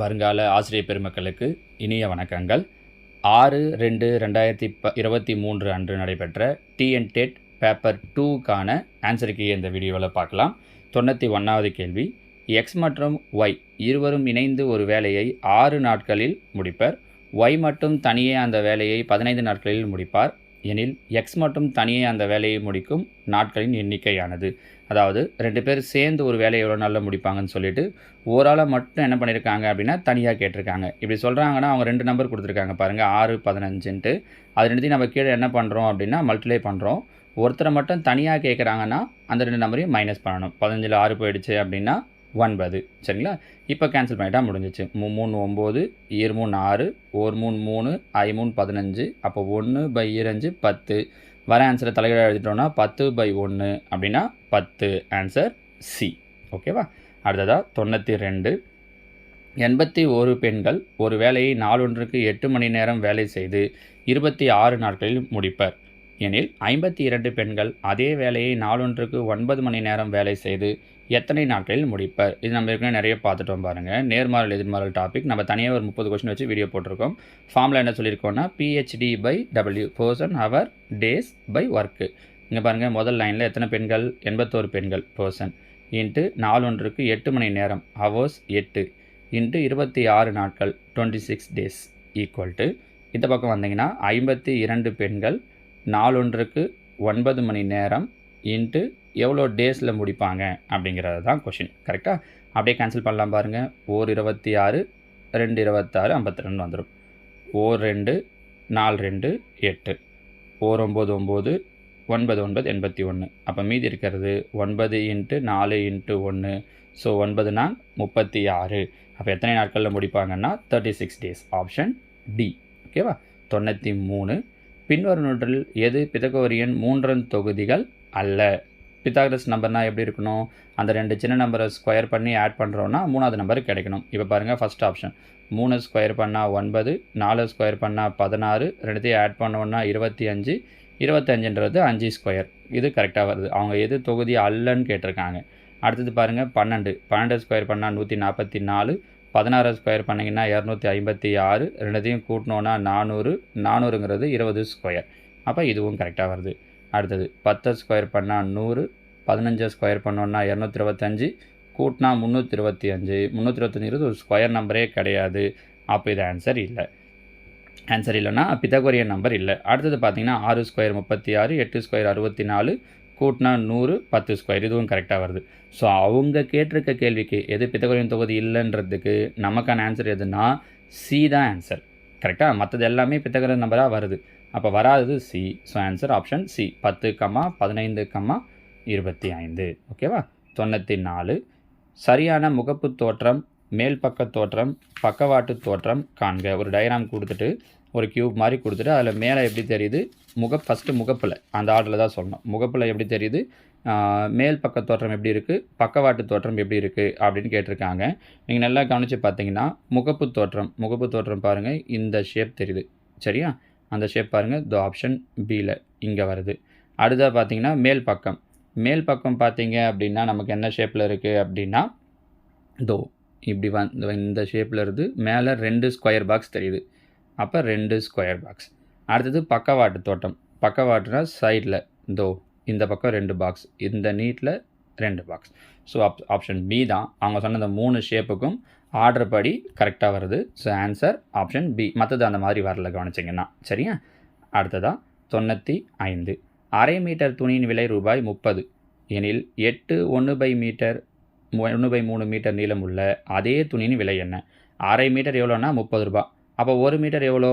வருங்கால ஆசிரியர் பெருமக்களுக்கு இனிய வணக்கங்கள். 6/2/2023 அன்று நடைபெற்ற TNTET பேப்பர் 2க்கான ஆன்சர் கீயை இந்த வீடியோவில் பார்க்கலாம். 91வது கேள்வி. எக்ஸ் மற்றும் ஒய் இருவரும் இணைந்து ஒரு வேலையை 6 நாட்களில் முடிப்பர். ஒய் மட்டும் தனியே அந்த வேலையை 15 நாட்களில் முடிப்பார் எனில் எக்ஸ் மட்டும் தனியே அந்த வேலையை முடிக்கும் நாட்களின் எண்ணிக்கையானது. அதாவது 2 பேர் சேர்ந்து ஒரு வேலையை எவ்வளோ நாளில் முடிப்பாங்கன்னு சொல்லிட்டு ஓராளை மட்டும் என்ன பண்ணியிருக்காங்க அப்படின்னா தனியாக கேட்டிருக்காங்க. இப்படி சொல்கிறாங்கன்னா அவங்க 2 நம்பர் கொடுத்துருக்காங்க பாருங்கள், 6, 15ன்ட்டு. அது ரெண்டுத்தையும் நம்ம கீழே என்ன பண்ணுறோம் அப்படின்னா மல்டிப்ளை பண்ணுறோம். ஒருத்தரை மட்டும் தனியாக கேட்குறாங்கன்னா அந்த 2 நம்பரையும் மைனஸ் பண்ணணும். 15ல் 6 போயிடுச்சு அப்படின்னா 9. சரிங்களா? இப்போ கேன்சல் பண்ணிட்டா முடிஞ்சிச்சு. 3 9, 2 3 6, 1 3 3, I 3 15. அப்போ 1/2 10. வர ஆன்சரை தலைகீழ எழுதிட்டோம்னா 10/1 அப்படின்னா 10. Answer C. ஓகேவா? அடுத்ததாக 92. 81 பெண்கள் ஒரு வேலையை நாளொன்றுக்கு 8 மணி நேரம் வேலை செய்து 26 நாட்களில் முடிப்பர் எனில் 52 பெண்கள் அதே வேலையை நாளொன்றுக்கு 9 மணி நேரம் வேலை செய்து எத்தனை நாட்களில் முடிப்பர்? இது நம்ம ஏற்கனவே நிறைய பார்த்துட்டோம் பாருங்கள். நேர்மாறல் எதிர்மாறல் டாபிக் நம்ம தனியாக ஒரு 30 கொஸ்டின் வச்சு வீடியோ போட்டிருக்கோம். ஃபார்மில் என்ன சொல்லியிருக்கோம்னா PhD/W person hour days by work. இங்கே பாருங்கள், முதல் லைனில் எத்தனை பெண்கள்? 81 பெண்கள் பர்சன் இன்ட்டு நாளொன்றுக்கு 8 மணி நேரம் ஹவர்ஸ் 8 இன்ட்டு 26 நாட்கள் 26 டேஸ் ஈக்குவல் டு இந்த பக்கம் வந்தீங்கன்னா 52 பெண்கள் நாளொன்றுக்கு 9 மணி நேரம் இன்ட்டு எவ்வளோ டேஸில் முடிப்பாங்க அப்படிங்கிறது தான் கொஷின். கரெக்டாக? அப்படியே கேன்சல் பண்ணலாம் பாருங்கள். 1 26, 2 26, 52 வந்துடும். 1 2, 4 2, 8, 1 9 9, 9 9 81. அப்போ மீதி இருக்கிறது 9 இன்ட்டு 4 இன்ட்டு 1. ஸோ 9 36. அப்போ எத்தனை நாட்களில் முடிப்பாங்கன்னா 36 டேஸ். Option D. ஓகேவா? 93. பின்வரும் நூற்றில் எது பித்தகோரியன் 3 தொகுதிகள் அல்ல? பித்தாகரஸ் நம்பர்னால் எப்படி இருக்கணும்? அந்த 2 சின்ன நம்பரை ஸ்கொயர் பண்ணி ஆட் பண்ணுறோன்னா 3வது நம்பர் கிடைக்கணும். இப்போ பாருங்கள், ஃபஸ்ட் ஆப்ஷன் 3 ஸ்கொயர் பண்ணால் 9, 4 ஸ்கொயர் பண்ணால் 16, ரெண்டுத்தையும் ஆட் பண்ணோன்னா 25, 25ன்றது 5 ஸ்கொயர். இது கரெக்டாக வருது. அவங்க எது தொகுதி அல்லன்னு கேட்டிருக்காங்க. அடுத்தது பாருங்கள், 12 ஸ்கொயர் பண்ணால் 144, 16 ஸ்கொயர் பண்ணிங்கன்னா 256, ரெண்டுத்தையும் கூட்டினோன்னா 400, 400ங்கிறது 20 ஸ்கொயர். அப்போ இதுவும் கரெக்டாக வருது. அடுத்தது 10 ஸ்கொயர் பண்ணால் 100, 15 ஸ்கொயர் பண்ணோன்னா 225, கூட்டினா 325. 325ங்கிறது ஒரு ஸ்கொயர் நம்பரே கிடையாது. அப்போ இது ஆன்சர் இல்லை. ஆன்சர் இல்லைன்னா பித்தகோரியன் நம்பர் இல்லை. அடுத்தது பார்த்தீங்கன்னா 6 ஸ்கொயர் 36, 8 ஸ்கொயர் 64, கூட்டினா 100, 10 ஸ்கொயர். இதுவும் கரெக்டாக வருது. ஸோ அவங்க கேட்டிருக்க கேள்விக்கு எது பித்தகோரியன் தொகுதி இல்லைன்றதுக்கு நமக்கான ஆன்சர் எதுனா சி தான் ஆன்சர். கரெக்டாக? மற்றது எல்லாமே பித்தகோரியன் நம்பராக வருது. அப்போ வராது C. So answer option C. 10, 15, 25. ஓகேவா? 94. சரியான முகப்பு தோற்றம், மேல் பக்க தோற்றம், பக்கவாட்டு தோற்றம் காண்க. ஒரு டயக்ராம் கொடுத்துட்டு ஒரு கியூப் மாதிரி கொடுத்துட்டு அதில் மேலே எப்படி தெரியுது? ஃபஸ்ட்டு முகப்பில் அந்த ஆர்டரில் தான் சொல்லணும். முகப்பில் எப்படி தெரியுது? மேல் பக்க தோற்றம் எப்படி இருக்குது, பக்கவாட்டு தோற்றம் எப்படி இருக்குது அப்படின்னு கேட்டிருக்காங்க. நீங்கள் நல்லா கவனித்து பார்த்தீங்கன்னா முகப்பு தோற்றம் பாருங்கள், இந்த ஷேப் தெரியுது. சரியா? அந்த ஷேப் பாருங்கள், இந்த ஆப்ஷன் பியில் இங்கே வருது. அடுத்ததாக பார்த்தீங்கன்னா மேல் பக்கம் பார்த்தீங்க அப்படின்னா நமக்கு என்ன ஷேப்பில் இருக்குது அப்படின்னா இப்படி இந்த ஷேப்பில் இருந்து மேலே 2 ஸ்கொயர் பாக்ஸ் தெரியுது. அப்போ 2 ஸ்கொயர் பாக்ஸ். அடுத்தது பக்கவாட்டுனா சைடில் இந்த பக்கம் 2 பாக்ஸ், இந்த நீட்டில் 2 பாக்ஸ். ஸோ ஆப்ஷன் பி தான் அவங்க சொன்ன இந்த 3 ஷேப்புக்கும் ஆர்டர் படி கரெக்டாக வருது. So answer option B. மற்றது அந்த மாதிரி வரல, கவனிச்சிங்கன்னா. சரியா? அடுத்ததாக 95. அரை மீட்டர் துணியின் விலை ரூபாய் 30 எனில் 8 1/3 மீட்டர் நீளம் உள்ள அதே துணியின் விலை என்ன? அரை மீட்டர் எவ்வளோன்னா 30 ரூபா. அப்போ 1 மீட்டர் எவ்வளோ?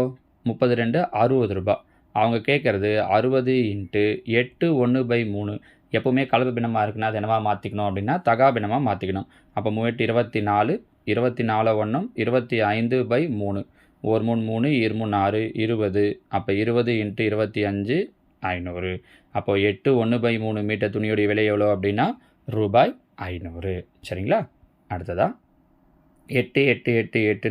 30 2 60 ரூபா. அவங்க கேட்குறது 60 இன்ட்டு 8 1/3. எப்போவுமே கலப்பு பின்னமாக இருக்குன்னா அது என்னவா மாற்றிக்கணும் அப்படின்னா தகா பின்னமாக மாற்றிக்கணும். அப்போ 8 24, 24 1 25/3. 1 3 3, 2 3 6, 20. அப்போ 20 இன்ட்டு 25 500. அப்போ 8 1/3 மீட்டர் துணியோடைய விலை எவ்வளோ அப்படின்னா ரூபாய் 500. சரிங்களா? அடுத்ததா 8 8 8 8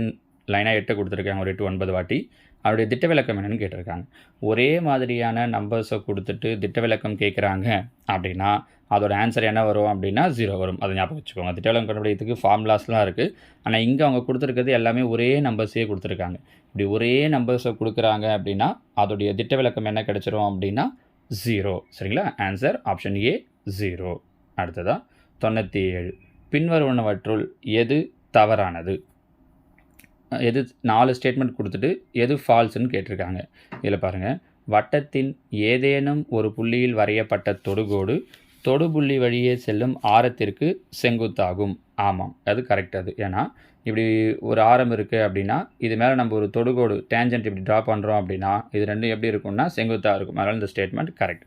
லைனாக 8 கொடுத்துருக்காங்க, ஒரு 8 9 வாட்டி. அதோடைய திட்ட விலக்கம் என்னன்னு கேட்டிருக்காங்க. ஒரே மாதிரியான நம்பர்ஸை கொடுத்துட்டு திட்ட விலக்கம் கேட்குறாங்க அப்படின்னா அதோட ஆன்சர் என்ன வரும் அப்படின்னா 0 வரும். அதை ஞாபகம் வச்சுக்கோங்க. திட்ட விலக்கம் கண்டுபிடிக்கிறதுக்கு ஃபார்முலாஸ்லாம் இருக்குது. ஆனால் இங்கே அவங்க கொடுத்துருக்கிறது எல்லாமே ஒரே நம்பர்ஸே கொடுத்துருக்காங்க. இப்படி ஒரே நம்பர்ஸை கொடுக்குறாங்க அப்படின்னா அதோடைய திட்ட விலக்கம் என்ன கிடைச்சிரும் அப்படின்னா 0. சரிங்களா? Answer option A 0. அடுத்ததாக 97. பின்வருவனவற்றுள் எது தவறானது? எது 4 ஸ்டேட்மெண்ட் கொடுத்துட்டு எது ஃபால்ஸ்ன்னு கேட்டிருக்காங்க. இதில் பாருங்கள், வட்டத்தின் ஏதேனும் ஒரு புள்ளியில் வரையப்பட்ட தொடுகோடு தொடுபுள்ளி வழியே செல்லும் ஆரத்திற்கு செங்குத்தாகும். ஆமாம், அது கரெக்ட். அது ஏன்னா இப்படி ஒரு ஆரம் இருக்குது அப்படின்னா இது மேலே நம்ம ஒரு தொடுகோடு டேஞ்சன்ட் இப்படி ட்ரா பண்ணுறோம் அப்படின்னா இது ரெண்டும் எப்படி இருக்கும்னா செங்குத்தாக இருக்கும். அதனால் இந்த ஸ்டேட்மெண்ட் கரெக்ட்.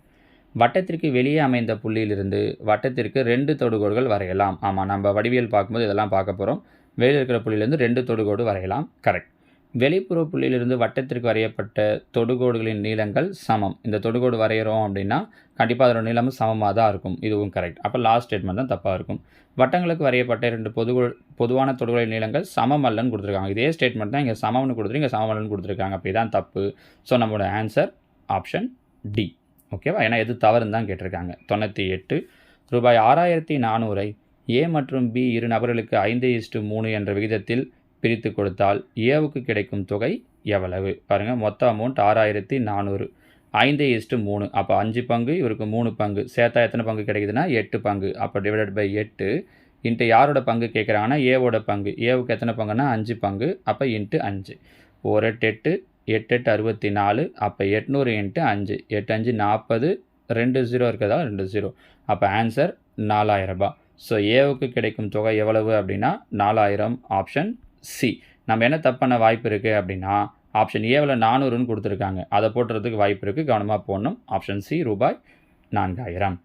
வட்டத்திற்கு வெளியே அமைந்த புள்ளியிலிருந்து வட்டத்திற்கு 2 தொடுகோடுகள் வரையலாம். ஆமாம், நம்ம வடிவியல் பார்க்கும்போது இதெல்லாம் பார்க்க போகிறோம். வெளியில் இருக்கிற புள்ளியிலேருந்து 2 தொடுகோடு வரையலாம். கரெக்ட். வெளிப்புற புள்ளியிலிருந்து வட்டத்திற்கு வரையப்பட்ட தொடுகோடுகளின் நீளங்கள் சமம். இந்த தொடுகோடு வரைகிறோம் அப்படின்னா கண்டிப்பாக அதோட நீளமும் சமமாக தான் இருக்கும். இதுவும் கரெக்ட். அப்போ லாஸ்ட் ஸ்டேட்மெண்ட் தான் தப்பாக இருக்கும். வட்டங்களுக்கு வரையப்பட்ட 2 பொதுவான தொடுகோடுகளின் நீளங்கள் சமம் அல்லன்னு கொடுத்துருக்காங்க. இதே ஸ்டேட்மெண்ட் தான் இங்கே சமம்னு கொடுத்துருக்கு, இங்கே சமம் அல்லன்னு கொடுத்துருக்காங்க. அப்படி தான் தப்பு. ஸோ நம்மளோட ஆன்சர் ஆப்ஷன் டி. ஓகேவா? ஏன்னா எது தவறுன்னு தான் கேட்டிருக்காங்க. 98. ரூபாய் 6400 ஏ மற்றும் பி இரு நபர்களுக்கு 5:3 என்ற விகிதத்தில் பிரித்து கொடுத்தால் ஏவுக்கு கிடைக்கும் தொகை எவ்வளவு? பாருங்கள், மொத்த அமௌண்ட் 6400, 5:3. அப்போ 5 பங்கு, இவருக்கு 3 பங்கு, சேர்த்தா எத்தனை பங்கு கிடைக்குதுன்னா 8 பங்கு. அப்போ டிவைடட் பை 8 இன்ட்டு யாரோட பங்கு கேட்குறாங்கன்னா ஏவோட பங்கு. ஏவுக்கு எத்தனை பங்குன்னா 5 பங்கு. அப்போ இன்ட்டு 5. 1 8 8 8 64. அப்போ 800 இன்ட்டு 5, 8 5 40, 2 0 இருக்கிறதா 2 0. அப்போ ஆன்சர் 4000 ரூபாய். ஸோ ஏவுக்கு கிடைக்கும் தொகை எவ்வளவு அப்படின்னா 4000. Option C. நம்ம என்ன தப்பு பண்ண வாய்ப்பு இருக்குது அப்படின்னா ஆப்ஷன் ஏவில் 400ன்னு கொடுத்துருக்காங்க, அதை போட்டுறதுக்கு வாய்ப்பு இருக்குது. கவனமாக போடணும். ஆப்ஷன் சி ரூபாய் 4000.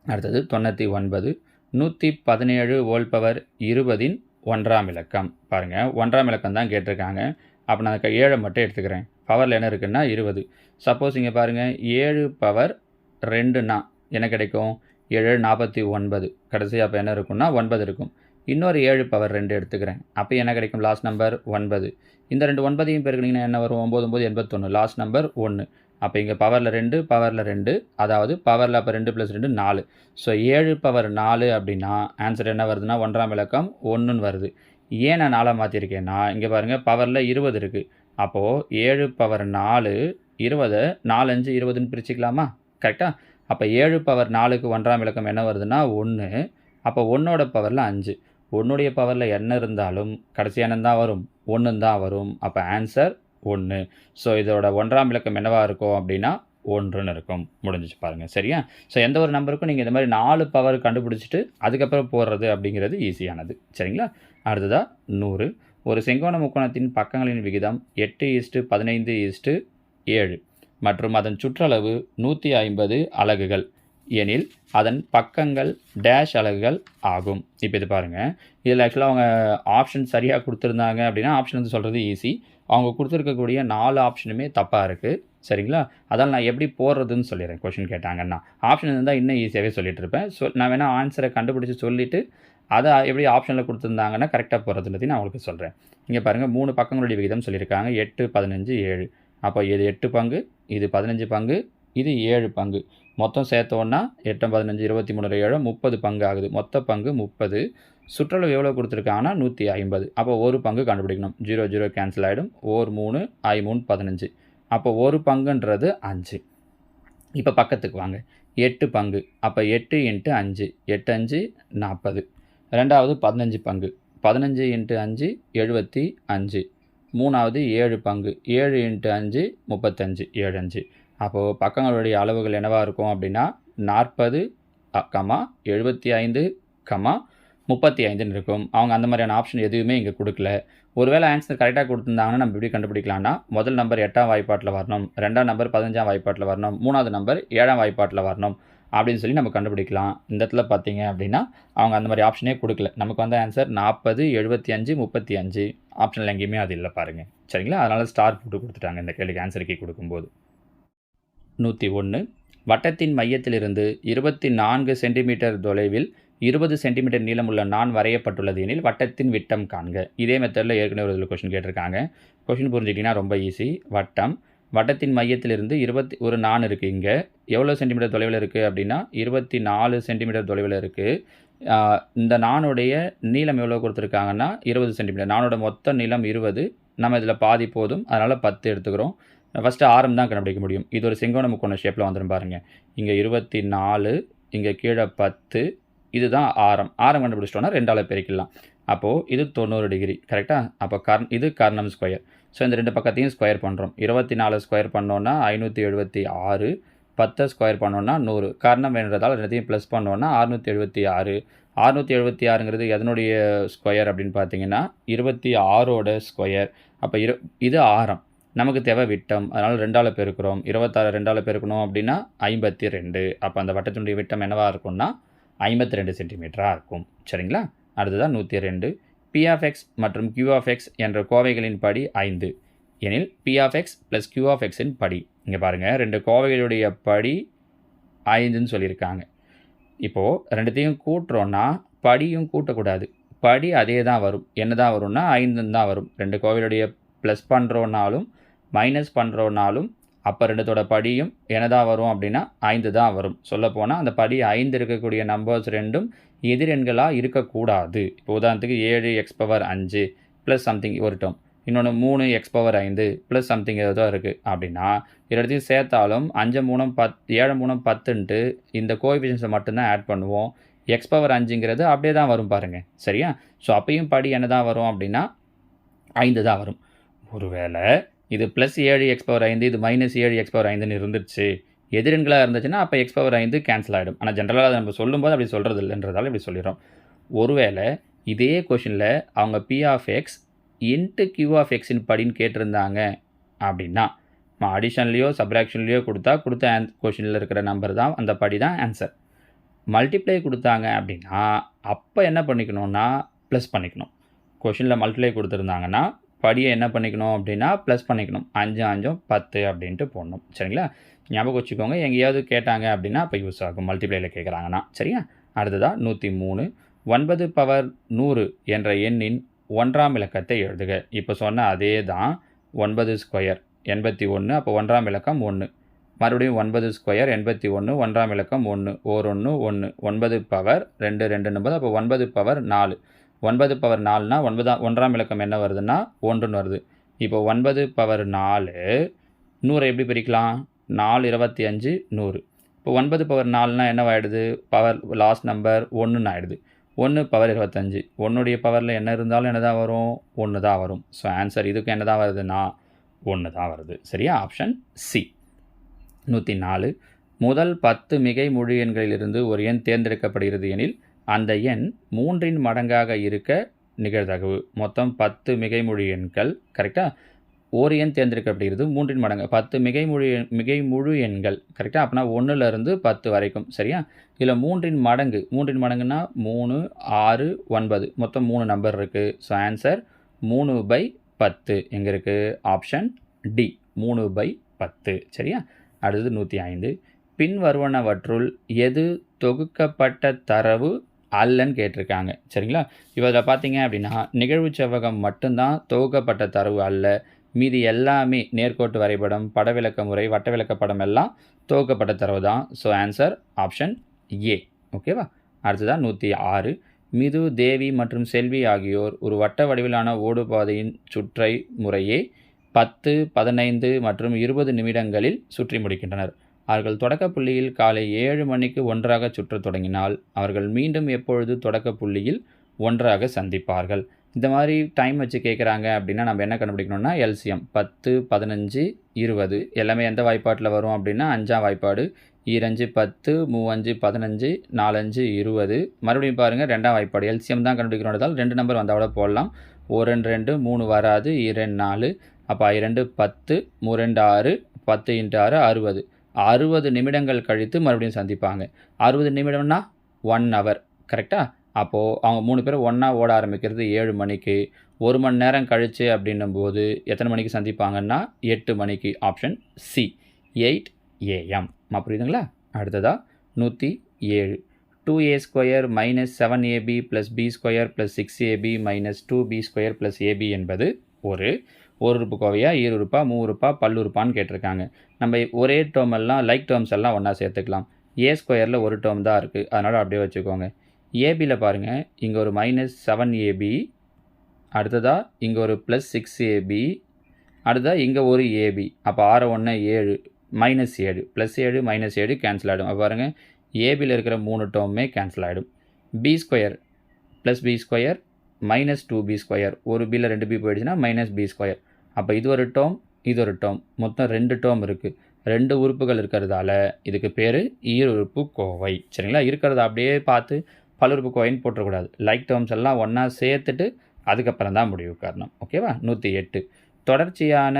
அடுத்தது 99. 117 வோல்ட் பவர் 20 1ஆம் இலக்கம். பாருங்கள், 1ஆம் இலக்கம் தான் கேட்டிருக்காங்க. அப்போ நான் 7 மட்டும் எடுத்துக்கிறேன். பவரில் என்ன இருக்குன்னா 20. சப்போஸ் இங்கே பாருங்கள் 7 பவர் 2ன்னா என்ன கிடைக்கும்? 7 49. கடைசி அப்போ என்ன இருக்குன்னா 9 இருக்கும். இன்னொரு 7 பவர் 2 எடுத்துக்கிறேன். அப்போ என்ன கிடைக்கும்? Last number 9. இந்த 2 9ஐயும் பெருக்கினீங்கன்னா என்ன வரும்? 9 9 81. Last number 1. அப்போ இங்கே பவரில் 2 பவரில் 2, அதாவது பவரில் அப்போ 2 + 2 4. ஸோ 7 பவர் 4 அப்படின்னா ஆன்சர் என்ன வருதுன்னா 1ஆம் இலக்கம் 1ன்னு வருது. ஏன் நான் 4 மாற்றிருக்கேன்னா இங்கே பாருங்கள் பவரில் 20 இருக்குது. அப்போது 7 பவர் 4 20, 4 5 20ன்னு பிரிச்சுக்கலாமா? கரெக்டாக? அப்போ 7 பவர் 4க்கு 1ஆம் இலக்கம் என்ன வருதுன்னா 1. அப்போ 1ஓட பவரில் 5. 1உடைய பவரில் என்ன இருந்தாலும் கடைசி என்ன தான் வரும்? 1 தான் வரும். அப்போ ஆன்சர் 1. ஸோ இதோட 1ஆம் இலக்கம் என்னவாக இருக்கும் அப்படின்னா 1ன்னு இருக்கும். முடிஞ்சிச்சு பாருங்கள். சரியா? ஸோ எந்த ஒரு நம்பருக்கும் நீங்கள் இந்த மாதிரி 4 பவர் கண்டுபிடிச்சிட்டு அதுக்கப்புறம் போடுறது அப்படிங்கிறது ஈஸியானது. சரிங்களா? அடுத்ததாக 100. ஒரு செங்கோண முக்கோணத்தின் பக்கங்களின் விகிதம் 8:15:7 மற்றும் அதன் சுற்றளவு 150 அலகுகள் எனில் அதன் பக்கங்கள் டேஷ் அலகுகள் ஆகும். இப்போ இது பாருங்கள், இதில் ஆக்சுவலாக அவங்க ஆப்ஷன் சரியாக கொடுத்துருந்தாங்க அப்படின்னா ஆப்ஷன் வந்து சொல்கிறது ஈஸி. அவங்க கொடுத்துருக்கக்கூடிய 4 ஆப்ஷனுமே தப்பாக இருக்குது. சரிங்களா? அதனால் நான் எப்படி போடுறதுன்னு சொல்லிடுறேன். கொஷின் கேட்டாங்கன்னா ஆப்ஷன் இருந்தால் இன்னும் ஈஸியாகவே சொல்லிட்டு இருப்பேன். நான் வேணால் ஆன்சரை கண்டுபிடிச்சி சொல்லிவிட்டு அதை எப்படி ஆப்ஷனில் கொடுத்துருந்தாங்கன்னா கரெக்டாக போகிறதுன்றதையும் நான் உங்களுக்கு சொல்கிறேன். இங்கே பாருங்கள் 3 பக்கங்களுடைய விகிதம் சொல்லியிருக்காங்க. 8 15 7. அப்போ இது 8 பங்கு, இது 15 பங்கு, இது 7 பங்கு. மொத்தம் சேர்த்தோன்னா 8 15 23 7 30 பங்கு ஆகுது. மொத்த பங்கு 30. சுற்றளவு எவ்வளோ கொடுத்துருக்காங்கன்னா 150. அப்போ ஒரு பங்கு கண்டுபிடிக்கணும். 0 0 கேன்சல் ஆகிடும். 1 3 I 3 15. அப்போ ஒரு பங்குன்றது 5. இப்போ பக்கத்துக்கு வாங்க. 8 பங்கு. அப்போ 8 × 5, 8 5 40. ரெண்டாவது 15 பங்கு. 15 × 5 75. மூணாவது 7 பங்கு. 7 × 5 35. 7 5. அப்போது பக்கங்களுடைய அளவுகள் என்னவாக இருக்கும் அப்படின்னா 40, 75, 35ன்னு இருக்கும். அவங்க அந்த மாதிரியான ஆப்ஷன் எதுவுமே இங்கே கொடுக்கல. ஒருவேளை ஆன்சர் கரெக்டாக கொடுத்துருந்தாங்கன்னா நம்ம எப்படி கண்டுபிடிக்கலாம்னா முதல் நம்பர் 8ஆம் வாய்ப்பாட்டில் வரணும், 2ஆம் நம்பர் 15ஆம் வாய்ப்பாட்டில் வரணும், 3ஆவது நம்பர் 7ஆம் வாய்ப்பாட்டில் வரணும் அப்படின்னு சொல்லி நம்ம கண்டுபிடிக்கலாம். இந்த இடத்துல பார்த்தீங்க அப்படின்னா அவங்க அந்த மாதிரி ஆப்ஷனே கொடுக்கல. நமக்கு வந்த ஆன்சர் 40, 75, 35. ஆப்ஷனில் எங்கேயுமே அது இல்லை பாருங்கள். சரிங்களா? அதனால் ஸ்டார் போட்டு கொடுத்துட்டாங்க இந்த கேள்விக்கு ஆன்சர் கீ கொடுக்கும்போது. 101. வட்டத்தின் மையத்திலிருந்து 24 சென்டிமீட்டர் தொலைவில் 20 சென்டிமீட்டர் நீளமுள்ள நாண் வரையப்பட்டுள்ளது எனில் வட்டத்தின் விட்டம் காண்க. இதே மெத்தடில் ஏற்கனவே ஒரு இதில் கொஷின் கேட்டிருக்காங்க. கொஷின் புரிஞ்சுக்கிட்டிங்கன்னா ரொம்ப ஈஸி. வட்டத்தின் மையத்திலிருந்து ஒரு நாண் இருக்குது. இங்கே எவ்வளோ சென்டிமீட்டர் தொலைவில் இருக்குது அப்படின்னா 24 சென்டிமீட்டர் தொலைவில் இருக்குது. இந்த நாணுடைய நீளம் எவ்வளோ கொடுத்துருக்காங்கன்னா 20 சென்டிமீட்டர். நானோட மொத்த நீளம் 20, நம்ம இதில் பாதி போதும், அதனால் 10 எடுத்துக்கிறோம். ஃபஸ்ட்டு ஆரம் தான் கண்டுபிடிக்க முடியும். இது ஒரு செங்கோண முக்கோண ஷேப்பில் வந்துடும் பாருங்கள். இங்கே 24, இங்கே கீழே 10, இதுதான் ஆரம். ஆரம் கண்டுபிடிச்சிட்டோன்னா 2ஆல் பெருக்கிடலாம். அப்போது இது 90 டிகிரி கரெக்டாக. அப்போ இது கர்ணம் ஸ்கொயர். ஸோ இந்த ரெண்டு பக்கத்தையும் ஸ்கொயர் பண்ணுறோம். 24 ஸ்கொயர் பண்ணோன்னா 576, 10 ஸ்கொயர் பண்ணோன்னா 100. கர்ணம் வேணுன்றதால் ரெண்டுத்தையும் ப்ளஸ் பண்ணோன்னா 676. 676ங்கிறது எதனுடைய ஸ்கொயர் அப்படின்னு பார்த்தீங்கன்னா 26ஓட ஸ்கொயர். அப்போ இது ஆரம், நமக்கு தேவை விட்டம், அதனால் 2ஆல் பெருக்கிறோம். 26 2ஆல் பெருக்கணும் அப்படின்னா 52. அப்போ அந்த வட்டத்தினுடைய விட்டம் என்னவாக இருக்கும்னா 52 சென்டிமீட்டராக இருக்கும். சரிங்களா. அடுத்ததான் 102. P(x) மற்றும் Q(x) என்ற கோவைகளின் படி 5 எனில் P(x) + Q(x)ன் படி. இங்கே பாருங்கள், ரெண்டு கோவைகளுடைய படி 5ன்னு சொல்லியிருக்காங்க. இப்போது ரெண்டுத்தையும் கூட்டுறோன்னா படியும் கூட்டக்கூடாது, படி அதே தான் வரும். என்ன தான் வரும்னா 5ன்னு தான் வரும். ரெண்டு கோவைகளுடைய ப்ளஸ் பண்ணுறோன்னாலும் மைனஸ் பண்ணுறோன்னாலும் அப்போ ரெண்டுத்தோட படியும் என்னதான் வரும் அப்படின்னா 5 தான் வரும். சொல்லப்போனால் அந்த படி 5 இருக்கக்கூடிய நம்பர்ஸ் ரெண்டும் எதிரெண்களாக இருக்கக்கூடாது. இப்போ உதாரணத்துக்கு 7x⁵ ப்ளஸ் சம்திங் ஒரு டேர்ம், இன்னொன்று 3x⁵ ப்ளஸ் சம்திங் ஏதோ இருக்குது அப்படின்னா இரண்டையும் சேர்த்தாலும் 5 3 10 7 3 10ன்ட்டு இந்த கோஎஃபிஷியன்ஸை மட்டும்தான் ஆட் பண்ணுவோம். x⁵ அப்படியே தான் வரும் பாருங்கள். சரியா. ஸோ அப்பையும் படி என்ன தான் வரும் அப்படின்னா 5 தான் வரும். ஒருவேளை இது ப்ளஸ் 7x⁵, இது மைனஸ் 7x⁵ இருந்துச்சு, எதிரெண்களாக இருந்துச்சுன்னா அப்போ x⁵ கேன்சல் ஆகிடும். ஆனால் ஜென்ரலாக அதை நம்ம சொல்லும்போது அப்படி சொல்கிறது இல்லைன்றதால இப்படி சொல்லிடுறோம். ஒருவேளை இதே கொஷினில் அவங்க P(x) × Q(x)ன் படின்னு கேட்டிருந்தாங்க அப்படின்னா அடிஷன்லேயோ சப்ராக்ஷன்லேயோ கொடுத்த கொஷினில் இருக்கிற நம்பர் தான் அந்த படி தான் ஆன்சர். மல்டிப்ளை கொடுத்தாங்க அப்படின்னா அப்போ என்ன பண்ணிக்கணும்னா ப்ளஸ் பண்ணிக்கணும். கொஷினில் மல்டிப்ளை கொடுத்துருந்தாங்கன்னா படியை என்ன பண்ணிக்கணும் அப்படின்னா ப்ளஸ் பண்ணிக்கணும். 5 5 10 அப்படின்ட்டு போடணும். சரிங்களா. ஞாபகம் வச்சுக்கோங்க, எங்கேயாவது கேட்டாங்க அப்படின்னா அப்போ யூஸ் ஆகும், மல்டிப்ளையில் கேட்குறாங்கன்னா. சரியா. அடுத்ததாக 103. 9/100 என்ற எண்ணின் 1ஆம் இலக்கத்தை எழுதுக. இப்போ சொன்ன அதே தான் 9 ஸ்கொயர் 81, அப்போ 1ஆம் இலக்கம் 1. மறுபடியும் 9 ஸ்கொயர் 81, 1ஆம் இலக்கம் 1, 1 1. 9/2 2 9, அப்போ 9/4. 9/4னா 1ஆம் இலக்கம் என்ன வருதுன்னா 1ன்னு வருது. இப்போ 9/4 100 எப்படி பிரிக்கலாம்? 4 25 100. இப்போ 9/4னா என்னவாயிடுது? பவர் லாஸ்ட் நம்பர் 1ன்னு ஆகிடுது. 1/25. 1உடைய பவரில் என்ன இருந்தாலும் என்ன தான் வரும்? 1 தான் வரும். ஸோ ஆன்சர் இதுக்கு என்ன தான் வருதுன்னா 1 தான் வருது. சரியா. Option C. 104. முதல் 10 மிகை முழு எண்களிலிருந்து ஒரு எண் தேர்ந்தெடுக்கப்படுகிறது எனில் அந்த எண் 3இன் மடங்காக இருக்க நிகழ்தகவு. மொத்தம் 10 மிகைமுழு எண்கள் கரெக்டாக. ஒரு எண் தேர்ந்தெடுக்கப்படுகிறது 3இன் மடங்கு. 10 மிகைமுழு எண்கள் கரெக்டாக. அப்படின்னா 1லேருந்து 10 வரைக்கும். சரியா. இதில் 3இன் மடங்குன்னா 3 6 9 மொத்தம் 3 நம்பர் இருக்குது. ஸோ ஆன்சர் 3/10 எங்கே இருக்குது? Option D 3/10. சரியா. அடுத்தது 105. பின்வருவனவற்றுள் எது தொகுக்கப்பட்ட தரவு அல்லன்னு கேட்டிருக்காங்க. சரிங்களா. இப்போ இதில் பார்த்தீங்க அப்படின்னா நிகழ்வு செவ்வகம் மட்டும்தான் தொகுக்கப்பட்ட தரவு அல்ல, மீதி எல்லாமே நேர்கோட்டு வரைபடம், படவிலக்க முறை, வட்ட விளக்க படம் எல்லாம் தொகுக்கப்பட்ட தரவு தான். So answer option A. ஓகேவா. அடுத்ததான் 106. மிது, தேவி மற்றும் செல்வி ஆகியோர் ஒரு வட்ட வடிவிலான ஓடுபாதையின் சுற்றை முறையே 10 15 மற்றும் 20 நிமிடங்களில் சுற்றி முடிக்கின்றனர். அவர்கள் தொடக்க புள்ளியில் காலை 7 மணிக்கு ஒன்றாக சுற்றத் தொடங்கினால் அவர்கள் மீண்டும் எப்பொழுது தொடக்க புள்ளியில் ஒன்றாக சந்திப்பார்கள்? இந்த மாதிரி டைம் வச்சு கேட்குறாங்க அப்படின்னா நம்ம என்ன கண்டுபிடிக்கணும்னா எல்சிஎம் 10 15 20 எல்லாமே எந்த வாய்ப்பாட்டில் வரும் அப்படின்னா 5ஆம் வாய்ப்பாடு. 2 10 3 15 4 20. மறுபடியும் பாருங்கள் 2ஆம் வாய்ப்பாடு. எல்சிஎம் தான் கண்டுபிடிக்கணுன்றதால் 2 நம்பர் வந்தால் கூட போடலாம். 1 2 3 வராது, 2 4. அப்போ 2 10 3 6 10 × 6 60. 60 நிமிடங்கள் கழித்து மறுபடியும் சந்திப்பாங்க. 60 நிமிடம்னா 1 ஹவர் கரெக்டாக. அப்போது அவங்க 3 பேரும் ஒன்றா ஓட ஆரம்பிக்கிறது 7 மணிக்கு. 1 மணி நேரம் கழிச்சு அப்படின்னும் போது எத்தனை மணிக்கு சந்திப்பாங்கன்னா 8 மணிக்கு. Option C 8 AM. புரியுதுங்களா. அடுத்ததாக 107. 2a² minus 7ab plus b² plus 6ab minus 2b² plus ab என்பது ஒரு உறுப்புக்கோவையா, ஈருறுப்பா, மூவுறுப்பா, பல்லுறுப்பான்னு கேட்டிருக்காங்க. நம்ம ஒரே டேர்ம் எல்லாம் லைக் டேர்ம்ஸ் எல்லாம் ஒன்றா சேர்த்துக்கலாம். a² ஒரு டேர்ம் தான் இருக்குது, அதனால் அப்படியே வச்சுக்கோங்க. ஏபியில் பாருங்கள், இங்கே ஒரு மைனஸ் 7ab, அடுத்ததாக இங்கே ஒரு ப்ளஸ் 6ab, அடுத்ததாக இங்கே ஒரு ஏபி. அப்போ 6 1 7 மைனஸ் 7 ப்ளஸ் 7 மைனஸ் 7 கேன்சல் ஆகிடும். அப்போ பாருங்கள், ஏபியில் இருக்கிற 3 டேர்மே கேன்சல் ஆகிடும். b² plus b² minus 2b², ஒரு பியில் 2b போயிடுச்சுன்னா மைனஸ் b². அப்போ இது ஒரு டேர்ம், இது ஒரு டேர்ம், மொத்தம் 2 டேர்ம் இருக்குது. 2 உறுப்புகள் இருக்கிறதால இதுக்கு பேர் ஈருறுப்பு கோவை. சரிங்களா? இருக்கிறத அப்படியே பார்த்து பல்லுறுப்பு கோவைன்னு போட்டக்கூடாது. லைக் டேர்ம்ஸ் எல்லாம் ஒன்றா சேர்த்துட்டு அதுக்கப்புறம் தான் முடிவு காரணம். ஓகேவா? 108 தொடர்ச்சியான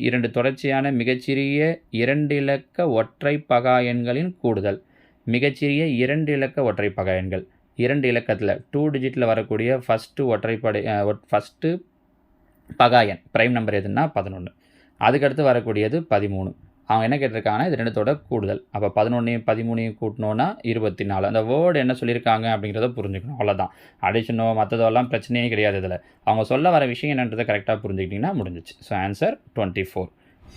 இரண்டு தொடர்ச்சியான மிகச்சிறிய 2 இலக்க ஒற்றை பகா எண்களின் கூடுதல். மிகச்சிறிய 2 இலக்க ஒற்றை பகா எண்கள் 2 இலக்கத்தில் 2 டிஜிட்டில் வரக்கூடிய ஃபஸ்ட்டு பகா எண் ப்ரைம் நம்பர் எதுன்னா 11. அதுக்கடுத்து வரக்கூடியது 13. அவங்க என்ன கேட்டிருக்காங்கன்னா இது ரெண்டுத்தோட கூடுதல். அப்போ 11 13 கூட்டினோன்னா 24. அந்த வேர்டு என்ன சொல்லியிருக்காங்க அப்படிங்கிறத புரிஞ்சுக்கணும். அவ்வளோதான். அடிஷனோ மற்றதெல்லாம் பிரச்சனையே கிடையாது. இதில் அவங்க சொல்ல வர விஷயம் என்னன்றதை கரெக்டாக புரிஞ்சுக்கிட்டிங்கன்னா முடிஞ்சிச்சு. So answer 24.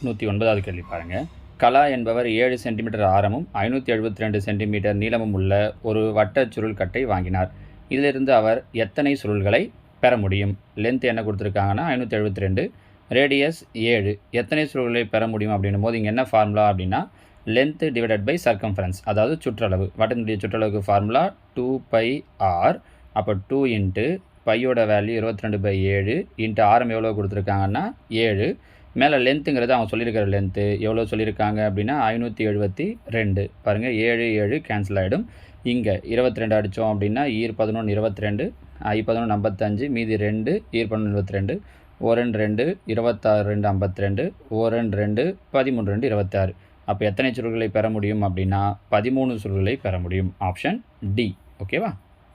109வது கேள்வி பாருங்கள். கலா என்பவர் 7 சென்டிமீட்டர் ஆரமும் 572 சென்டிமீட்டர் நீளமும் உள்ள ஒரு வட்ட சுருள் கட்டை வாங்கினார். இதிலிருந்து அவர் எத்தனை சுருள்களை பெற முடியும்? லென்த் என்ன கொடுத்துருக்காங்கன்னா 572, ரேடியஸ் 7. எத்தனை சுருள்களை பெற முடியும் அப்படின்னும் போது இங்கே என்ன ஃபார்முலா அப்படின்னா லென்த் டிவைடட் பை சர்க்கம்ஃபரன்ஸ், அதாவது சுற்றளவு. வட்டத்தினுடைய சுற்றளவுக்கு ஃபார்முலா 2πr. அப்போ 2 இன்ட்டு பையோட வேல்யூ 22/7 இன்ட்டு ஆரம் எவ்வளோ கொடுத்துருக்காங்கன்னா 7. மேலே லென்த்துங்கிறது அவங்க சொல்லியிருக்கிற லென்த்து எவ்வளோ சொல்லியிருக்காங்க அப்படின்னா 572. பாருங்கள், 7 7 கேன்சல் ஆகிடும். இங்கே 22 அடித்தோம் அப்படின்னா ஈர் 11 22, I11 55, மீதி 2, ஈர் 11 22, 1 2 26 2 52, 1 2 13 2 26. அப்போ எத்தனை சுருள்களை பெற முடியும் அப்படின்னா 13 சுருள்களை பெற முடியும். Option D. ஓகேவா?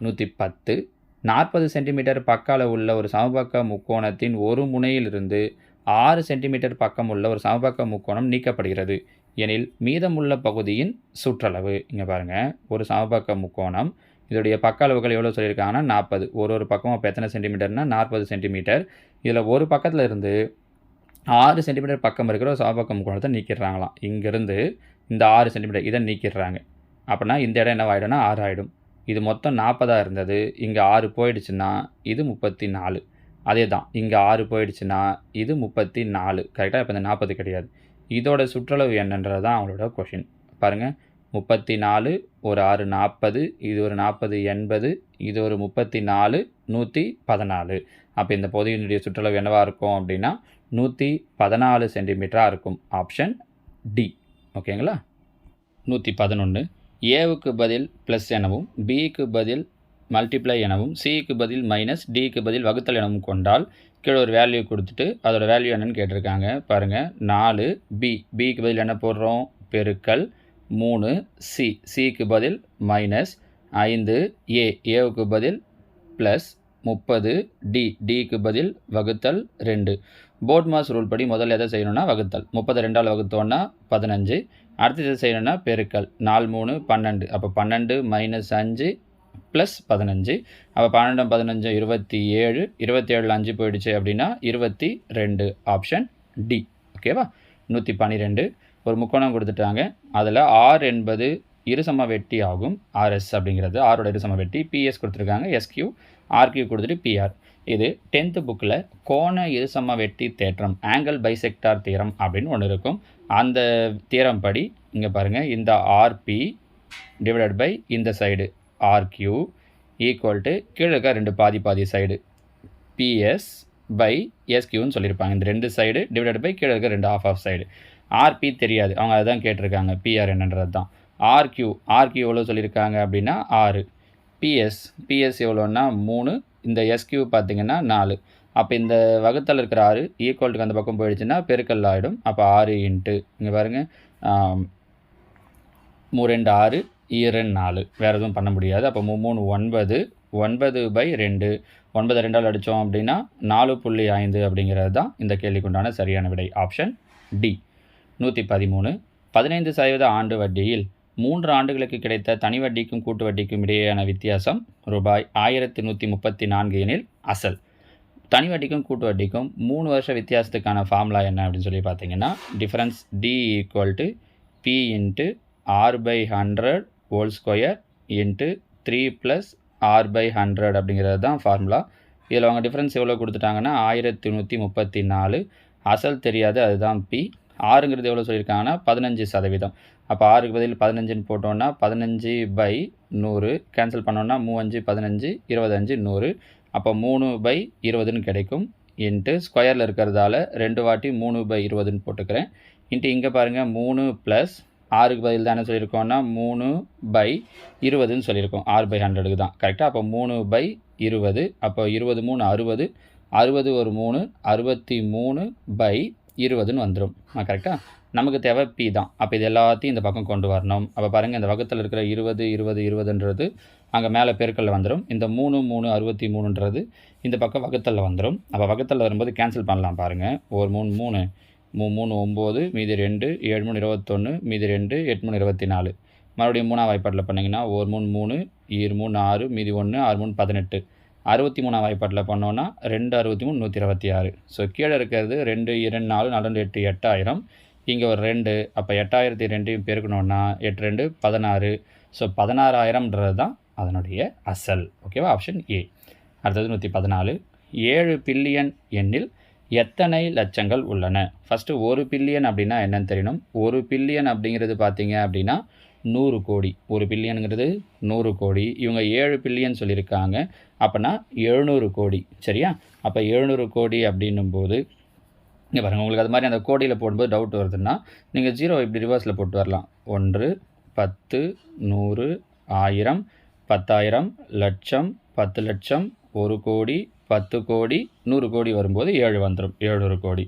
110 40 சென்டிமீட்டர் பக்க அளவு உள்ள ஒரு சமபக்க முக்கோணத்தின் ஒரு முனையிலிருந்து 6 சென்டிமீட்டர் பக்கம் உள்ள ஒரு சமபக்க முக்கோணம் நீக்கப்படுகிறது எனில் மீதமுள்ள பகுதியின் சுற்றளவு. இங்கே பாருங்கள், ஒரு சமபக்க முக்கோணம், இதோடைய பக்க அளவுகள் எவ்வளோ சொல்லியிருக்காங்கன்னா 40. ஒரு பக்கம் அப்போ எத்தனை சென்டிமீட்டர்னா 40 சென்டிமீட்டர். இதில் ஒரு பக்கத்தில் இருந்து 6 சென்டிமீட்டர் பக்கம் இருக்கிற ஒரு சமபக்க முக்கோணத்தை நீக்கிடுறாங்களாம். இங்கேருந்து இந்த 6 சென்டிமீட்டர் இதை நீக்கிடுறாங்க. அப்படின்னா இந்த இடம் என்ன ஆகிடும்னா 6 ஆகிடும். இது மொத்தம் 40 இருந்தது, இங்கே 6 போயிடுச்சுன்னா இது 34. அதே தான், இங்கே 6 போயிடுச்சுன்னா இது 34. கரெக்டாக? இப்போ இந்த 40 கிடையாது. இதோட சுற்றளவு என்னன்றது தான் அவங்களோட கொஷின். பாருங்கள், 34, ஒரு 6 40, இது ஒரு 40 80, இது ஒரு 34 114. அப்போ இந்த பகுதியினுடைய சுற்றளவு என்னவாக இருக்கும் அப்படின்னா 114 சென்டிமீட்டராக இருக்கும். Option D. ஓகேங்களா? 111 ஏவுக்கு பதில் ப்ளஸ் எனவும் பிக்கு பதில் மல்டிப்ளை எனவும் சிக்கு பதில் மைனஸ் டிக்கு பதில் வகுத்தல் எனவும் கொண்டால் கீழே ஒரு வேல்யூ கொடுத்துட்டு அதோட வேல்யூ என்னன்னு கேட்டிருக்காங்க. பாருங்கள், 4 பிக்கு பதில் என்ன போடுறோம்? பெருக்கல் 3 சிக்கு பதில் மைனஸ் 5 ஏவுக்கு பதில் ப்ளஸ் 30 டிக்கு பதில் வகுத்தல் 2. போர்ட் மாஸ் ரூல் படி முதல்ல எதை செய்யணும்னா வகுத்தல். 30 2ஆல் வகுத்தோன்னா 15. அடுத்து எதை செய்யணும்னா பெருக்கல். 4 3 12. அப்போ 12 மைனஸ் 5 ப்ளஸ் 15. அப்போ 12 15 27. 27 5 போயிடுச்சு அப்படின்னா 22. Option D. ஓகேவா? 112 ஒரு முக்கோணம் கொடுத்துட்டாங்க. அதில் ஆர் என்பது இருசம வெட்டி ஆகும். ஆர்எஸ் அப்படிங்கிறது ஆரோட இருசம வெட்டி. பிஎஸ் கொடுத்துருக்காங்க, எஸ்கியூ ஆர்கியூ கொடுத்துட்டு பிஆர். இது 10th புக்கில் கோண இருசம வெட்டி தேற்றம், ஆங்கிள் பைசெக்டார் தியரம் அப்படின்னு ஒன்று இருக்கும். அந்த தியரம் படி இங்கே பாருங்கள், இந்த ஆர்பி டிவைடட் பை இந்த சைடு ஆர்கியூ ஈக்குவல் டு கீழே இருக்க 2 பாதி சைடு பிஎஸ் பை எஸ்கியூன்னு சொல்லியிருப்பாங்க. இந்த 2 சைடு டிவைடட் பை கீழே இருக்க 2 ஆஃப் சைடு. ஆர்பி தெரியாது, அவங்க அதுதான் கேட்டிருக்காங்க. பிஆர் என்னன்றது தான். ஆர்கியூ எவ்வளோ சொல்லியிருக்காங்க அப்படின்னா 6. பிஎஸ் எவ்வளோன்னா 3. இந்த எஸ்கியூ பார்த்திங்கன்னா 4. அப்போ இந்த வகுத்தல் இருக்கிற 6 ஈக்குவல்ட்டுக்கு அந்த பக்கம் போயிடுச்சுன்னா பெருக்கல் ஆகிடும். அப்போ 6 இன்ட்டு இங்கே பாருங்கள், 3 2 6 2 4. வேறு எதுவும் பண்ண முடியாது. அப்போ 3 9 9/2. 9 2ஆல் அடித்தோம் அப்படின்னா 4.5 அப்படிங்கிறது தான் இந்த கேள்விக்குண்டான சரியான விடை. Option D. 113 15% ஆண்டு வட்டியில் 3 ஆண்டுகளுக்கு கிடைத்த தனி வட்டிக்கும் கூட்டு வட்டிக்கும் இடையேயான வித்தியாசம் ரூபாய் 1134 எனில் அசல். தனி வட்டிக்கும் கூட்டு வட்டிக்கும் 3 வருஷ வித்தியாசத்துக்கான ஃபார்முலா என்ன அப்படின்னு சொல்லி பார்த்தீங்கன்னா, difference D = P × R/100 whole square into 3 + R/100 அப்படிங்கிறது தான் ஃபார்முலா. இதில் அவங்க டிஃப்ரென்ஸ் எவ்வளோ கொடுத்துட்டாங்கன்னா 1134. அசல் தெரியாது, அதுதான் P. ஆறுங்கிறது எவ்வளோ சொல்லியிருக்காங்கன்னா 15%. அப்போ ஆறுக்கு பதில் 15ன்னு போட்டோன்னா 15/100 கேன்சல் பண்ணோன்னா 3 5 15 25 100. அப்போ 3/20ன்னு கிடைக்கும். இன்ட்டு ஸ்கொயரில் இருக்கிறதால 2 வாட்டி 3/20ன்னு போட்டுக்கிறேன். இன்ட்டு இங்கே பாருங்கள் 3 + ஆறுக்கு பதில் தான் என்ன சொல்லியிருக்கோன்னா 3/20ன்னு சொல்லியிருக்கோம். R/100க்கு தான் கரெக்டாக. அப்போ 3/20. அப்போ 20 3 60. 60 ஒரு 3 63/20ன்னு வந்துடும். கரெக்டாக. நமக்கு தேவை P தான். அப்போ இது எல்லாத்தையும் இந்த பக்கம் கொண்டு வரணும். அப்போ பாருங்கள், இந்த பக்கத்தில் இருக்கிற 20 20 20ன்றது அங்கே மேலே பெருக்கல்ல வந்துடும். இந்த 3 3 63ன்றது இந்த பக்கம் வகுத்தலில் வந்துடும். அப்போ வகுத்தலில் வரும்போது கேன்சல் பண்ணலாம் பாருங்கள். ஒரு 3 3 3 9 மீதி 2 7 3 21 மீதி 2 8 3 24. மறுபடியும் 3ஆம் வாய்ப்பாட்டில் பண்ணிங்கன்னா ஒரு 3 3 7 3 6 மீதி 1 6 3 18. 63ஆம் வாய்ப்பாட்டில் பண்ணோன்னா 2 63 126. ஸோ கீழே இருக்கிறது 2 2 4 4 8 8000. இங்கே ஒரு 2. அப்போ 8002 பெருக்கணுன்னா 8 2 16. ஸோ 16000ன்றது தான் அதனுடைய அசல். ஓகேவா? Option A. அடுத்தது 114. 7 பில்லியன் எண்ணில் எத்தனை லட்சங்கள் உள்ளன? ஃபஸ்ட்டு 1 பில்லியன் அப்படின்னா என்னன்னு தெரியணும். 1 பில்லியன் அப்படிங்கிறது பார்த்தீங்க அப்படின்னா 100 கோடி. 1 பில்லியனுங்கிறது 100 கோடி. இவங்க 7 பில்லியன் சொல்லியிருக்காங்க. அப்போனா 700 கோடி. சரியா? அப்போ 700 கோடி அப்படின்னும்போது இங்கே பாருங்கள், உங்களுக்கு அது மாதிரி அந்த கோடியில் போடும்போது டவுட் வருதுன்னா நீங்கள் 0 இப்படி ரிவர்ஸில் போட்டு வரலாம். 1 10 100 1000 10000 லட்சம் 10 லட்சம் 1 கோடி 10 கோடி 100 கோடி வரும்போது 7 வந்துடும். 700 கோடி.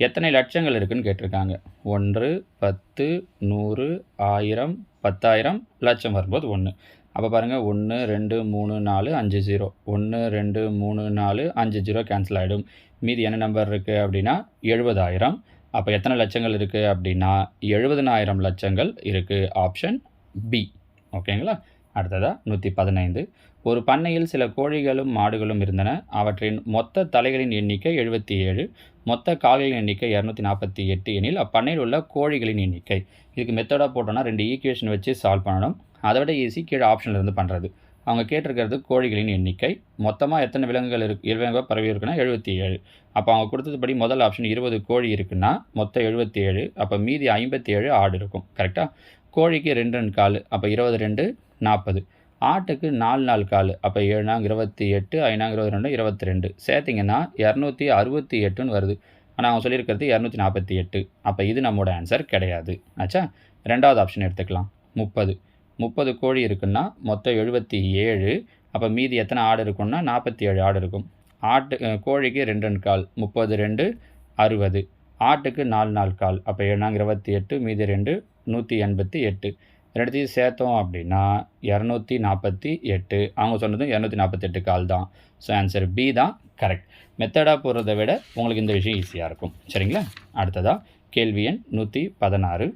எத்தனை லட்சங்கள் இருக்குதுன்னு கேட்டிருக்காங்க. 1 10 100 1000 10000 லட்சம் வரும்போது 1. அப்போ பாருங்கள், 1 2 3 4 5 0. 1 2 3 4 5 0 கேன்சல் ஆகிடும். மீதி என்ன நம்பர் இருக்குது அப்படின்னா 70000. அப்போ எத்தனை லட்சங்கள் இருக்குது அப்படின்னா 70000 லட்சங்கள் இருக்குது. Option B. ஓகேங்களா? அடுத்ததாக 115. ஒரு பண்ணையில் சில கோழிகளும் மாடுகளும் இருந்தன. அவற்றின் மொத்த தலைகளின் எண்ணிக்கை 77. மொத்த கால்களின் எண்ணிக்கை 248 எனில் அப்பண்ணையில் உள்ள கோழிகளின் எண்ணிக்கை. இதுக்கு மெத்தடாக போட்டோன்னா 2 ஈக்குவேஷன் வச்சு சால்வ் பண்ணணும். அதை விட ஈஸி கீழே ஆப்ஷனில் இருந்து பண்ணுறது. அவங்க கேட்டிருக்கிறது கோழிகளின் எண்ணிக்கை. மொத்தமாக எத்தனை விலங்குகள் விலங்குகள் பரவி இருக்குன்னா 77. அப்போ அவங்க கொடுத்ததுபடி முதல் ஆப்ஷன் 20 கோழி இருக்குன்னா மொத்தம் 77. அப்போ மீதி 57 ஆடு இருக்கும். கரெக்டாக? கோழிக்கு 2 2 கால். அப்போ 22 40. ஆட்டுக்கு 4 4 கால். அப்போ 7 4 28 5 4 22 22. சேர்த்திங்கன்னா 268ன்னு வருது. ஆனால் அவங்க சொல்லியிருக்கிறது 248. அப்போ இது நம்மளோட ஆன்சர் கிடையாது. ஆச்சா? ரெண்டாவது ஆப்ஷன் எடுத்துக்கலாம். 30 கோழி இருக்குன்னா மொத்தம் 77. அப்போ மீதி எத்தனை ஆடு இருக்குன்னா 47 ஆடு இருக்கும். கோழிக்கு 2 2 கால். 30 2 60. ஆட்டுக்கு 4 4 கால். அப்போ 7 4 28 மீதி 2 188. ரெண்டுத்தையும் சேர்த்தோம் அப்படின்னா 248. அவங்க சொன்னதும் 248 கால் தான். ஸோ ஆன்சர் பி தான் கரெக்ட். மெத்தடாக போடுறத விட உங்களுக்கு இந்த விஷயம் ஈஸியாக இருக்கும். சரிங்களா? அடுத்ததாக கேள்வி எண் 116.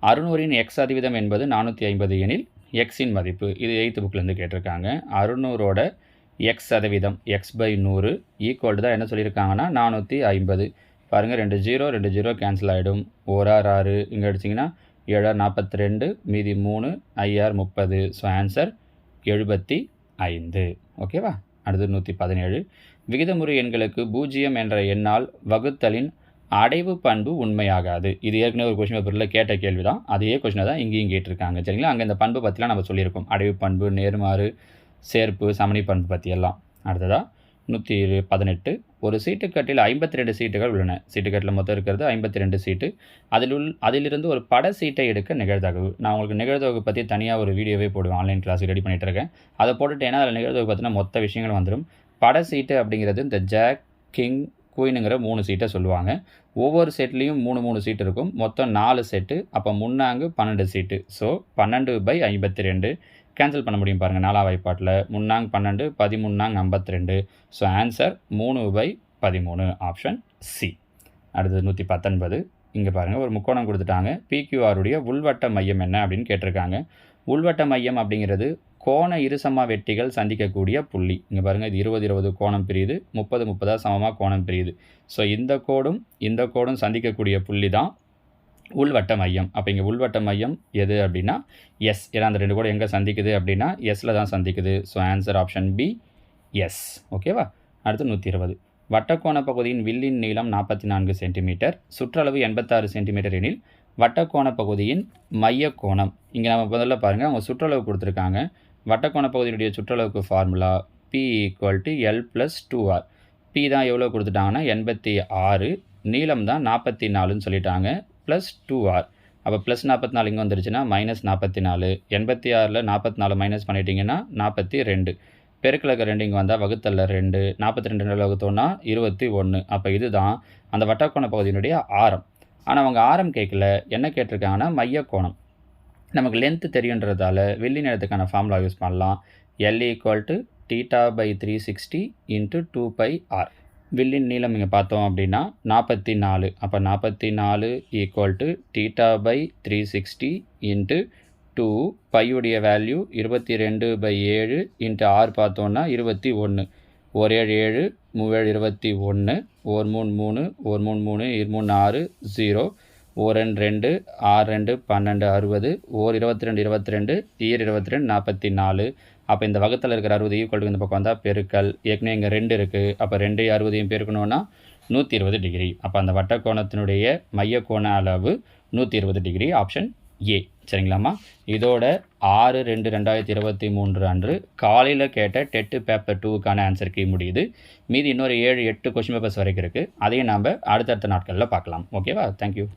600இன் எக்ஸ் சதவீதம் என்பது 450 எனில் எக்ஸின் மதிப்பு. இது 8th புக்லேருந்து கேட்டிருக்காங்க. 600ஓட எக்ஸ் சதவீதம் x/100 ஈக்குவல் தான் என்ன சொல்லியிருக்காங்கன்னா 450. பாருங்கள், 2 0 2 0 கேன்சல் ஆகிடும். 1 6 6. இங்கே அடிச்சிங்கன்னா 7 42 மீதி 3 5 30. So answer 75. ஓகேவா? அடுத்து 117. விகிதமுறு எண்களுக்கு 0 என்ற எண்ணால் வகுத்தலின் அடைவு பண்பு உண்மையாகாது. இது ஏற்கனவே ஒரு கொஸ்டின் பேப்பரில் கேட்ட கேள்வி தான். அதே கொஸ்டினை தான் இங்கேயும் கேட்டிருக்காங்க. சரிங்களா? அங்கே இந்த பண்பு பற்றிலாம் நம்ம சொல்லியிருக்கோம். அடைவு பண்பு, நேர்மாறு, சேர்ப்பு, சமணி பண்பு பற்றியெல்லாம். அடுத்ததாக 118. ஒரு சீட்டுக்கட்டில் 52 சீட்டுகள் உள்ளன. சீட்டுக்கட்டில் மொத்தம் இருக்கிறது 52 சீட்டு. அதிலிருந்து ஒரு பட சீட்டை எடுக்க நிகழ்தகவு. நான் உங்களுக்கு நிகழ்தகவு பற்றி தனியாக ஒரு வீடியோவே போடுவேன். ஆன்லைன் கிளாஸ் ரெடி பண்ணிகிட்டு இருக்கேன். அதை போட்டுட்டேன்னா அதில் நிகழ்தகவு பற்றின மொத்த விஷயங்கள் வந்துடும். பட சீட்டு அப்படிங்கிறது இந்த ஜாக், கிங், குயினுங்கிற 3 சீட்டை சொல்லுவாங்க. ஒவ்வொரு செட்லேயும் 3 சீட்டு இருக்கும். மொத்தம் 4 செட்டு. அப்போ முன்னாங்கு 12 சீட்டு. ஸோ 12/52 கேன்சல் பண்ண முடியும் பாருங்கள். 4ஆம் வாய்ப்பாட்டில் முன்னாங் 12 13 52. So answer 3/13. Option C. அடுத்தது 119. இங்கே பாருங்கள் ஒரு முக்கோணம் கொடுத்துட்டாங்க. பிக்யூஆருடைய உள்வட்ட மையம் என்ன அப்படின்னு கேட்டிருக்காங்க. உள்வட்ட மையம் அப்படிங்கிறது கோண இருசம வெட்டிகள் சந்திக்கக்கூடிய புள்ளி. இங்கே பாருங்கள் இது 20 20 கோணம் பிரியுது, 30 30 சமமாக கோணம் பிரியுது. ஸோ இந்த கோடும் சந்திக்கக்கூடிய புள்ளி தான் உள்வட்ட மையம். அப்போ இங்கே உள்வட்ட மையம் எது அப்படின்னா எஸ். ஏன்னா அந்த ரெண்டு கோடும் எங்கே சந்திக்குது அப்படின்னா எஸ்ஸில் தான் சந்திக்குது. So answer option B S. ஓகேவா? அடுத்து 120. வட்டக்கோண பகுதியின் வில்லின் நீளம் 44 சென்டிமீட்டர், சுற்றளவு 86 சென்டிமீட்டர் எனில் வட்டக்கோண பகுதியின் மைய கோணம். இங்கே நம்ம முதல்ல பாருங்கள் அவங்க சுற்றளவு கொடுத்துருக்காங்க. வட்டக்கோண பகுதியினுடைய சுற்றளவுக்கு formula P = L + 2R. P தான் எவ்வளோ கொடுத்துட்டாங்கன்னா 86, நீளம் தான் 44ன்னு சொல்லிட்டாங்க, ப்ளஸ் 2R. அப்போ ப்ளஸ் 44 இங்கே வந்துருச்சுன்னா -44. 86ல் 44 மைனஸ் பண்ணிட்டீங்கன்னா 42. பெருக்கலுக்கு 2 இங்கே வந்தால் வகுத்தல்ல 2, 42 வகுத்தோன்னா 21. அப்போ இதுதான் அந்த வட்டக்கோண பகுதியினுடைய ஆரம். ஆனால் அவங்க ஆரம் கேட்கல, என்ன கேட்டிருக்காங்கன்னா மைய கோணம். நமக்கு லென்த்து தெரியுன்றதால வில்லி நேரத்துக்கான ஃபார்முலா யூஸ் பண்ணலாம். L = θ/360 × 2πr. வில்லின் நீளம் இங்கே பார்த்தோம் அப்படின்னா 44. அப்போ 44 = θ/360 × 2, பையுடைய வேல்யூ 22/7 × r பார்த்தோன்னா 21. 1 7 7, 3 7 21, 1 3 3, 1 3 3, 2 3 6, 0, 1 2 6 2 12 60, 1 22 22, 22 44. அப்போ இந்த வகுத்தில் இருக்கிற 60 ஈக்குவல் இந்த பக்கம் வந்தால் பெருக்கல். ஏற்கனவே இங்கே 2 இருக்குது. அப்போ 2 60 பெருக்கணும்னா 120 டிகிரி. அப்போ அந்த வட்டக்கோணத்தினுடைய மைய கோண அளவு 120 டிகிரி. Option A. சரிங்களாம்மா? இதோட 6/2/2023 அன்று காலையில் கேட்ட டெட் பேப்பர் 2க்கான ஆன்சர் கீ முடியுது. மீதி இன்னொரு 7 8 கொஷின் பேப்பர்ஸ் வரைக்கும் இருக்குது. அதையும் நாம் அடுத்தடுத்த நாட்களில் பார்க்கலாம். ஓகேவா? தேங்க்யூ.